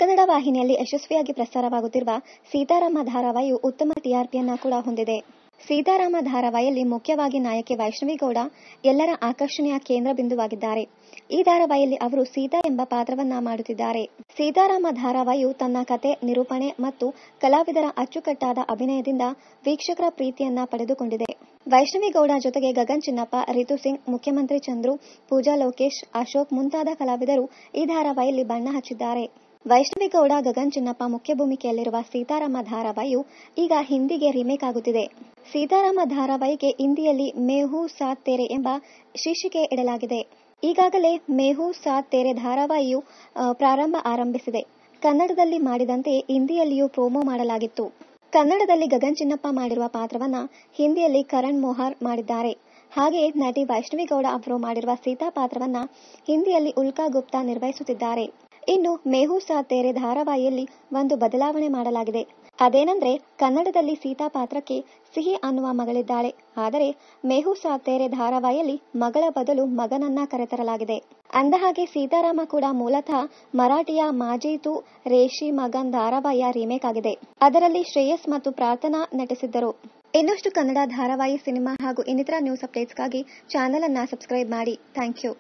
ಕನ್ನಡ ವಾಹಿನಿಯಲ್ಲಿ ಯಶಸ್ವಿಯಾಗಿ ಪ್ರಸಾರವಾಗುತ್ತಿರುವ ಸೀತಾರಾಮ ಧಾರಾವಾಹಿಯು ಉತ್ತಮ ಟಿಆರ್ಪಿಯನ್ನ ಕೂಡ ಹೊಂದಿದೆ. ಸೀತಾರಾಮ ಧಾರಾವಾಹಿಯಲ್ಲಿ ಮುಖ್ಯವಾಗಿ ನಾಯಕಿ ವೈಷ್ಣವಿ ಗೌಡ ಎಲ್ಲರ ಆಕರ್ಷಣೆಯ ಕೇಂದ್ರ ಬಿಂದುವಾಗಿದ್ದಾರೆ. ಈ ಧಾರಾವಾಹಿಯಲ್ಲಿ ಅವರು ಸೀತಾ ಎಂಬ ಪಾತ್ರವನ್ನ ಮಾಡುತ್ತಿದ್ದಾರೆ. ಸೀತಾರಾಮ ಧಾರಾವಾಹಿಯು ತನ್ನ ಕತೆ, ನಿರೂಪಣೆ ಮತ್ತು ಕಲಾವಿದರ ಅಚ್ಚುಕಟ್ಟಾದ ಅಭಿನಯದಿಂದ ವೀಕ್ಷಕರ ಪ್ರೀತಿಯನ್ನ ಪಡೆದುಕೊಂಡಿದೆ. ವೈಷ್ಣವಿ ಗೌಡ ಜೊತೆಗೆ ಗಗನ್ ಚಿನ್ನಪ್ಪ, ರಿತು ಸಿಂಗ್, ಮುಖ್ಯಮಂತ್ರಿ ಚಂದ್ರು, ಪೂಜಾ ಲೋಕೇಶ್, ಅಶೋಕ್ ಮುಂತಾದ ಕಲಾವಿದರು ಈ ಧಾರಾವಾಹಿಯಲ್ಲಿ ಬಣ್ಣ ಹಚ್ಚಿದ್ದಾರೆ. ವೈಷ್ಣವಿ ಗೌಡ, ಗಗನ್ ಚಿನ್ನಪ್ಪ ಮುಖ್ಯ ಭೂಮಿಕೆಯಲ್ಲಿರುವ ಸೀತಾರಾಮ ಧಾರಾವಾಹಿಯು ಈಗ ಹಿಂದಿಗೆ ರೀಮೇಕ್ ಆಗುತ್ತಿದೆ. ಸೀತಾರಾಮ ಧಾರಾವಾಹಿಗೆ ಹಿಂದಿಯಲ್ಲಿ ಮೇ ಹೂ ಸಾಥ್ ತೇರೆ ಎಂಬ ಶೀರ್ಷಿಕೆ ಇಡಲಾಗಿದೆ. ಈಗಾಗಲೇ ಮೇ ಹೂ ಸಾಥ್ ತೇರೆ ಧಾರಾವಾಹಿಯು ಆರಂಭಿಸಿದೆ. ಕನ್ನಡದಲ್ಲಿ ಮಾಡಿದಂತೆ ಹಿಂದಿಯಲ್ಲಿಯೂ ಪ್ರೋಮೋ ಮಾಡಲಾಗಿತ್ತು. ಕನ್ನಡದಲ್ಲಿ ಗಗನ್ ಚಿನ್ನಪ್ಪ ಮಾಡಿರುವ ಪಾತ್ರವನ್ನ ಹಿಂದಿಯಲ್ಲಿ ಕರಣ್ ಮೋಹರ್ ಮಾಡಿದ್ದಾರೆ. ಹಾಗೆಯೇ ನಟಿ ವೈಷ್ಣವಿ ಗೌಡ ಅವರು ಮಾಡಿರುವ ಸೀತಾ ಪಾತ್ರವನ್ನ ಹಿಂದಿಯಲ್ಲಿ ಉಲ್ಕಾ ಗುಪ್ತಾ ನಿರ್ವಹಿಸುತ್ತಿದ್ದಾರೆ. ಇನ್ನು ಮೇ ಹೂ ಸಾಥ್ ತೇರೆ ಧಾರಾವಾಹಿಯಲ್ಲಿ ಒಂದು ಬದಲಾವಣೆ ಮಾಡಲಾಗಿದೆ. ಅದೇನೆಂದ್ರೆ ಕನ್ನಡದಲ್ಲಿ ಸೀತಾ ಪಾತ್ರಕ್ಕೆ ಸಿಹಿ ಅನ್ನುವ ಮಗಳಿದ್ದಾಳೆ. ಆದರೆ ಮೇ ಹೂ ಸಾಥ್ ತೇರೆ ಧಾರಾವಾಹಿಯಲ್ಲಿ ಮಗಳ ಬದಲು ಮಗನನ್ನ ಕರೆತರಲಾಗಿದೆ. ಅಂದಹಾಗೆ ಸೀತಾರಾಮ ಕೂಡ ಮೂಲತಃ ಮರಾಠಿಯ ಮಾಜಿ ತು ರೇಷಿ ಮಗನ್ ಧಾರಾವಾಹಿಯ ರೀಮೇಕ್ ಆಗಿದೆ. ಅದರಲ್ಲಿ ಶ್ರೇಯಸ್ ಮತ್ತು ಪ್ರಾರ್ಥನಾ ನಟಿಸಿದ್ದರು. ಇನ್ನಷ್ಟು ಕನ್ನಡ ಧಾರಾವಾಹಿ, ಸಿನಿಮಾ ಹಾಗೂ ಇನ್ನಿತರ ನ್ಯೂಸ್ ಅಪ್ಡೇಟ್ಸ್ಗಾಗಿ ಚಾನೆಲ್ ಅನ್ನ ಸಬ್ಸ್ಕ್ರೈಬ್ ಮಾಡಿ. Thank you.